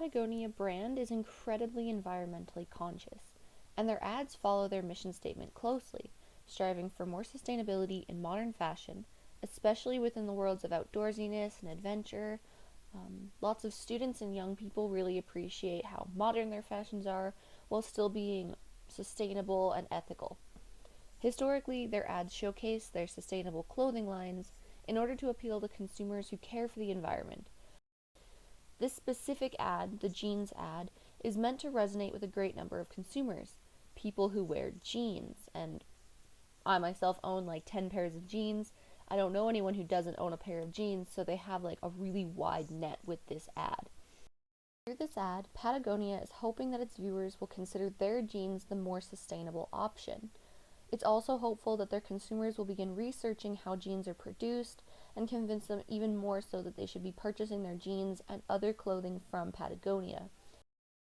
Patagonia brand is incredibly environmentally conscious, and their ads follow their mission statement closely, striving for more sustainability in modern fashion, especially within the worlds of outdoorsiness and adventure. Lots of students and young people really appreciate how modern their fashions are while still being sustainable and ethical. Historically, their ads showcase their sustainable clothing lines in order to appeal to consumers who care for the environment. This specific ad, the jeans ad, is meant to resonate with a great number of consumers. People who wear jeans, and I myself own like 10 pairs of jeans. I don't know anyone who doesn't own a pair of jeans, so they have like a really wide net with this ad. Through this ad, Patagonia is hoping that its viewers will consider their jeans the more sustainable option. It's also hopeful that their consumers will begin researching how jeans are produced and convince them even more so that they should be purchasing their jeans and other clothing from Patagonia.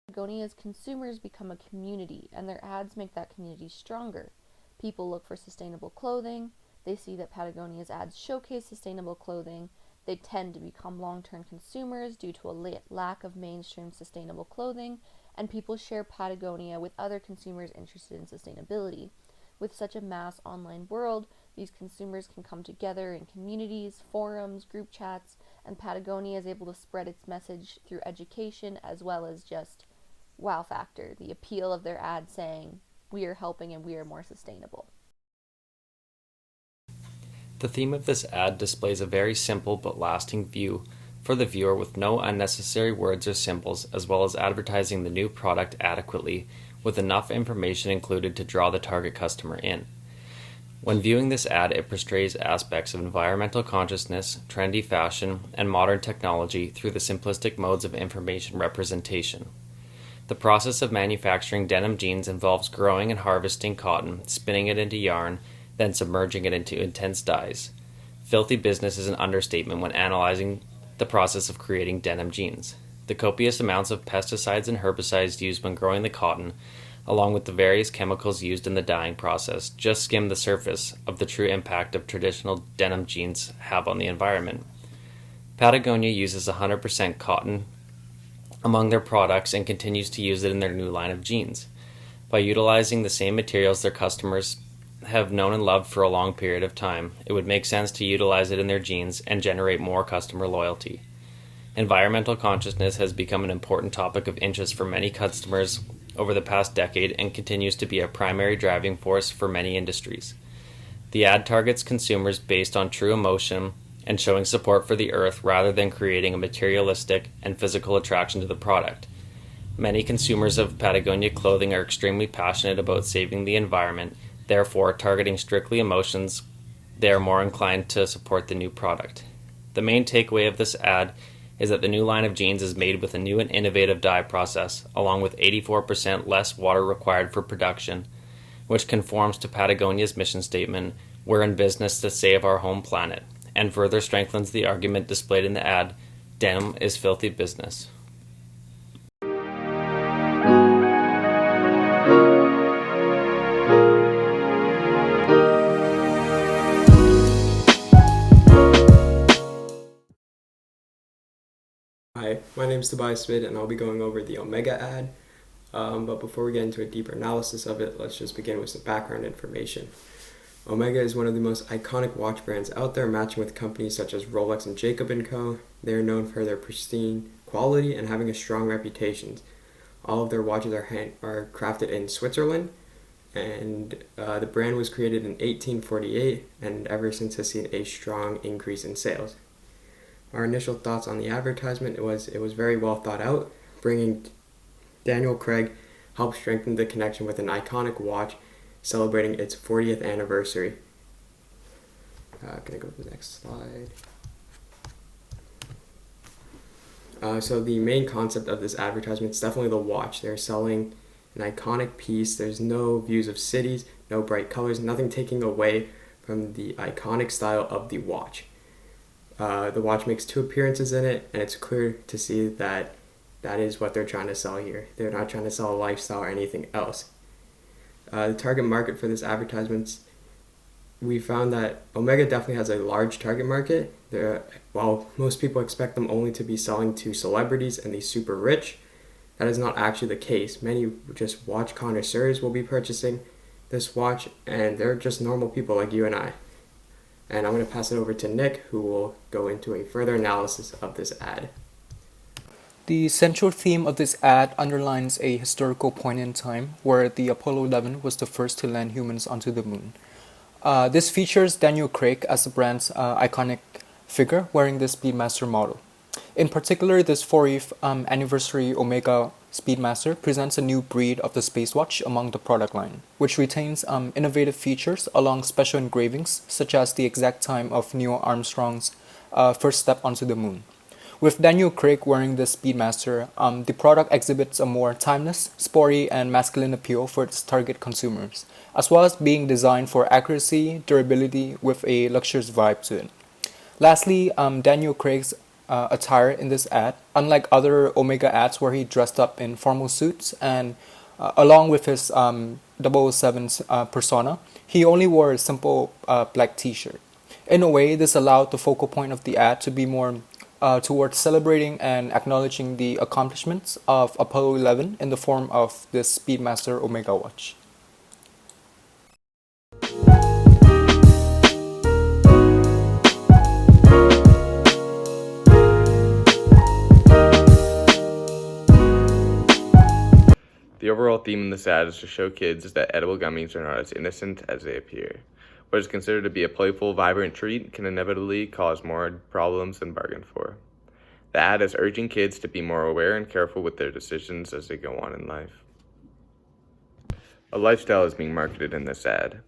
Patagonia's consumers become a community, and their ads make that community stronger. People look for sustainable clothing, they see that Patagonia's ads showcase sustainable clothing, they tend to become long-term consumers due to a lack of mainstream sustainable clothing, and people share Patagonia with other consumers interested in sustainability. With such a mass online world, these consumers can come together in communities, forums, group chats, and Patagonia is able to spread its message through education as well as just wow factor, the appeal of their ad saying, we are helping and we are more sustainable. The theme of this ad displays a very simple but lasting view for the viewer with no unnecessary words or symbols, as well as advertising the new product adequately with enough information included to draw the target customer in. When viewing this ad, it portrays aspects of environmental consciousness, trendy fashion, and modern technology through the simplistic modes of information representation. The process of manufacturing denim jeans involves growing and harvesting cotton, spinning it into yarn, then submerging it into intense dyes. Filthy business is an understatement when analyzing the process of creating denim jeans. The copious amounts of pesticides and herbicides used when growing the cotton, along with the various chemicals used in the dyeing process, just skim the surface of the true impact of traditional denim jeans have on the environment. Patagonia uses 100% cotton among their products and continues to use it in their new line of jeans. By utilizing the same materials their customers have known and loved for a long period of time, it would make sense to utilize it in their jeans and generate more customer loyalty. Environmental consciousness has become an important topic of interest for many customers over the past decade and continues to be a primary driving force for many industries. The ad targets consumers based on true emotion and showing support for the earth rather than creating a materialistic and physical attraction to the product. Many consumers of Patagonia clothing are extremely passionate about saving the environment, therefore, targeting strictly emotions, they are more inclined to support the new product. The main takeaway of this ad is that the new line of jeans is made with a new and innovative dye process, along with 84% less water required for production, which conforms to Patagonia's mission statement, "We're in business to save our home planet," and further strengthens the argument displayed in the ad, "Denim is filthy business." Hi, my name is Tobias and I'll be going over the Omega ad. But before we get into a deeper analysis of it, let's just begin with some background information. Omega is one of the most iconic watch brands out there, matching with companies such as Rolex and Jacob & Co. They are known for their pristine quality and having a strong reputation. All of their watches are crafted in Switzerland, and the brand was created in 1848 and ever since has seen a strong increase in sales. Our initial thoughts on the advertisement was it was very well thought out. Bringing Daniel Craig helped strengthen the connection with an iconic watch celebrating its 40th anniversary. Can I go to the next slide? So the main concept of this advertisement is definitely the watch. They're selling an iconic piece. There's no views of cities, no bright colors, nothing taking away from the iconic style of the watch. The watch makes 2 appearances in it, and it's clear to see that that is what they're trying to sell here. They're not trying to sell a lifestyle or anything else. The target market for this advertisement we found that Omega definitely has a large target market. While most people expect them only to be selling to celebrities and the super rich, that is not actually the case. Many just watch connoisseurs will be purchasing this watch, and they're just normal people like you and I. And I'm going to pass it over to Nick, who will go into a further analysis of this ad. The central theme of this ad underlines a historical point in time where the Apollo 11 was the first to land humans onto the moon. This features Daniel Craig as the brand's iconic figure wearing the Speedmaster model. In particular, this 40th anniversary Omega Speedmaster presents a new breed of the space watch among the product line, which retains innovative features along special engravings such as the exact time of Neil Armstrong's first step onto the moon. With Daniel Craig wearing the Speedmaster, the product exhibits a more timeless, sporty, and masculine appeal for its target consumers, as well as being designed for accuracy, durability, with a luxurious vibe to it. Lastly, Daniel Craig's attire in this ad, unlike other Omega ads where he dressed up in formal suits and along with his 007's persona, he only wore a simple black t-shirt. In a way, this allowed the focal point of the ad to be more towards celebrating and acknowledging the accomplishments of Apollo 11 in the form of this Speedmaster Omega watch. The overall theme in this ad is to show kids that edible gummies are not as innocent as they appear. What is considered to be a playful, vibrant treat can inevitably cause more problems than bargained for. The ad is urging kids to be more aware and careful with their decisions as they go on in life. A lifestyle is being marketed in this ad.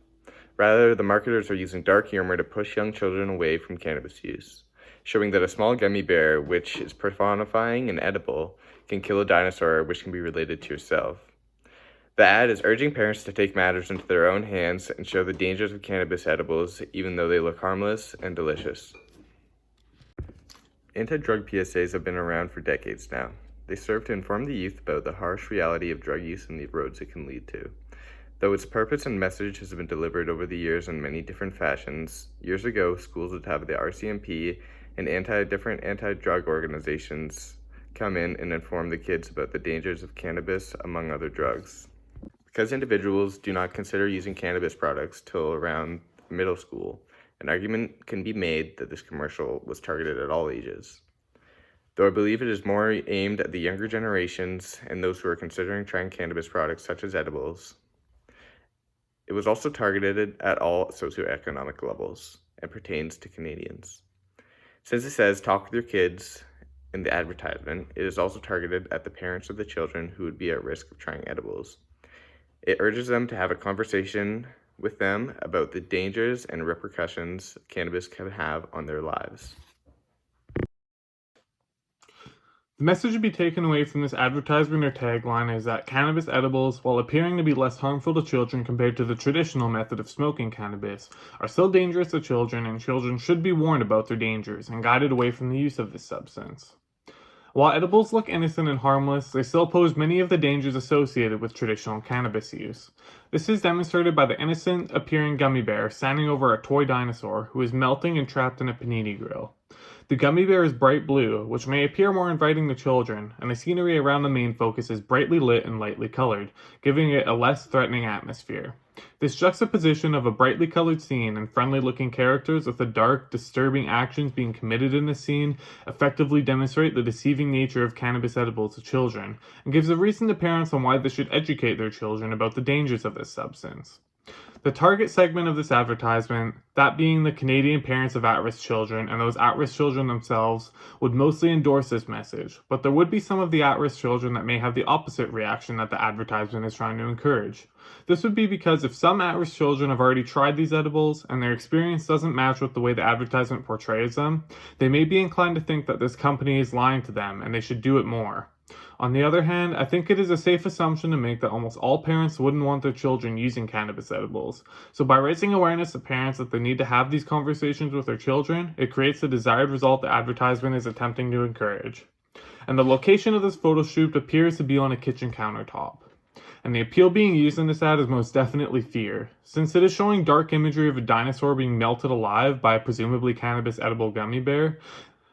Rather, the marketers are using dark humor to push young children away from cannabis use, showing that a small gummy bear, which is personifying and edible, can kill a dinosaur which can be related to yourself. The ad is urging parents to take matters into their own hands and show the dangers of cannabis edibles, even though they look harmless and delicious. Anti-drug PSAs have been around for decades now. They serve to inform the youth about the harsh reality of drug use and the roads it can lead to. Though its purpose and message has been delivered over the years in many different fashions, years ago schools would have the RCMP and different anti-drug organizations come in and inform the kids about the dangers of cannabis, among other drugs. Because individuals do not consider using cannabis products till around middle school, an argument can be made that this commercial was targeted at all ages. Though I believe it is more aimed at the younger generations and those who are considering trying cannabis products such as edibles, it was also targeted at all socioeconomic levels and pertains to Canadians. Since it says talk with your kids in the advertisement, it is also targeted at the parents of the children who would be at risk of trying edibles. It urges them to have a conversation with them about the dangers and repercussions cannabis can have on their lives. The message to be taken away from this advertisement or tagline is that cannabis edibles, while appearing to be less harmful to children compared to the traditional method of smoking cannabis, are still dangerous to children, and children should be warned about their dangers and guided away from the use of this substance. While edibles look innocent and harmless, they still pose many of the dangers associated with traditional cannabis use. This is demonstrated by the innocent-appearing gummy bear standing over a toy dinosaur who is melting and trapped in a panini grill. The gummy bear is bright blue, which may appear more inviting to children, and the scenery around the main focus is brightly lit and lightly colored, giving it a less threatening atmosphere. This juxtaposition of a brightly colored scene and friendly-looking characters with the dark, disturbing actions being committed in the scene effectively demonstrate the deceiving nature of cannabis edibles to children, and gives a reason to parents on why they should educate their children about the dangers of this substance. The target segment of this advertisement, that being the Canadian parents of at-risk children and those at-risk children themselves, would mostly endorse this message, but there would be some of the at-risk children that may have the opposite reaction that the advertisement is trying to encourage. This would be because if some at-risk children have already tried these edibles and their experience doesn't match with the way the advertisement portrays them, they may be inclined to think that this company is lying to them and they should do it more. On the other hand, I think it is a safe assumption to make that almost all parents wouldn't want their children using cannabis edibles. So by raising awareness to parents that they need to have these conversations with their children, it creates the desired result the advertisement is attempting to encourage. And the location of this photo shoot appears to be on a kitchen countertop. And the appeal being used in this ad is most definitely fear, since it is showing dark imagery of a dinosaur being melted alive by a presumably cannabis edible gummy bear.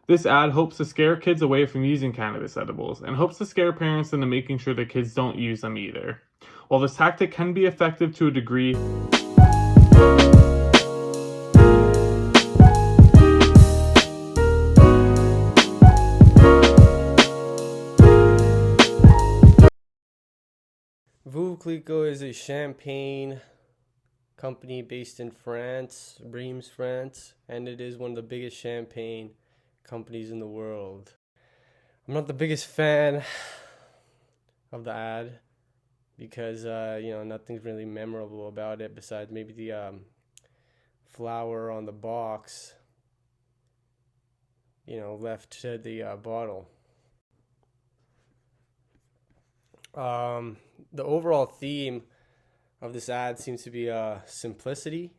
This ad hopes to scare kids away from using cannabis edibles, and hopes to scare parents into making sure that kids don't use them either. While this tactic can be effective to a degree, Veuve Clicquot is a champagne company based in France, Reims, France, and it is one of the biggest champagne companies in the world. I'm not the biggest fan of the ad because, nothing's really memorable about it besides maybe the flower on the box, left to the bottle. The overall theme of this ad seems to be simplicity.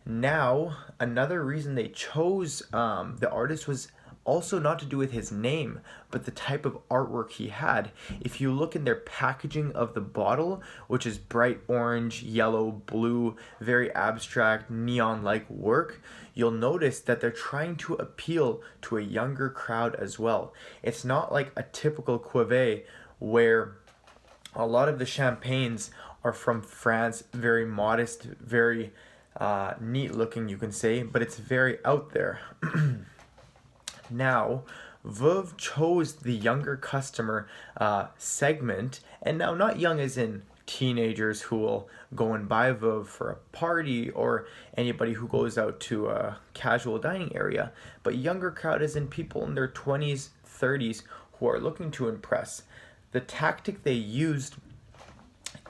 Now, another reason they chose the artist was also not to do with his name, but the type of artwork he had. If you look in their packaging of the bottle, which is bright orange, yellow, blue, very abstract, neon-like work, you'll notice that they're trying to appeal to a younger crowd as well. It's not like a typical cuvée where a lot of the champagnes are from France, very modest, very neat looking, you can say, but it's very out there. Now, Veuve chose the younger customer segment, and now not young as in teenagers who will go and buy Veuve for a party or anybody who goes out to a casual dining area, but younger crowd as in people in their 20s, 30s who are looking to impress. The tactic they used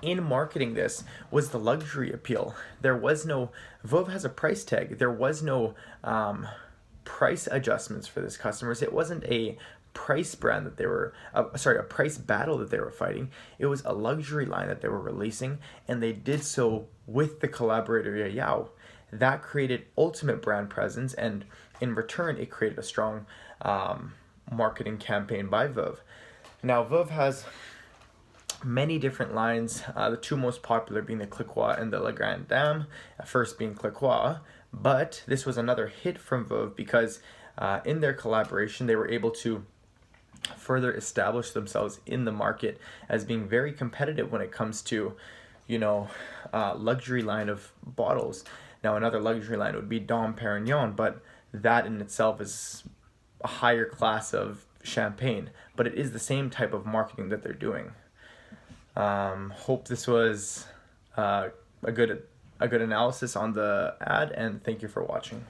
in marketing this was the luxury appeal. There was no, Veuve has a price tag. There was no price adjustments for this customers. It wasn't a price brand that they were, a price battle that they were fighting. It was a luxury line that they were releasing, and they did so with the collaborator Yao. That created ultimate brand presence, and in return, it created a strong marketing campaign by Veuve. Now, Veuve has many different lines, the two most popular being the Clicquot and the La Grande Dame, first being Clicquot, but this was another hit from Veuve because in their collaboration they were able to further establish themselves in the market as being very competitive when it comes to, luxury line of bottles. Now another luxury line would be Dom Perignon, but that in itself is a higher class of champagne, but it is the same type of marketing that they're doing. Hope this was a good analysis on the ad, and thank you for watching.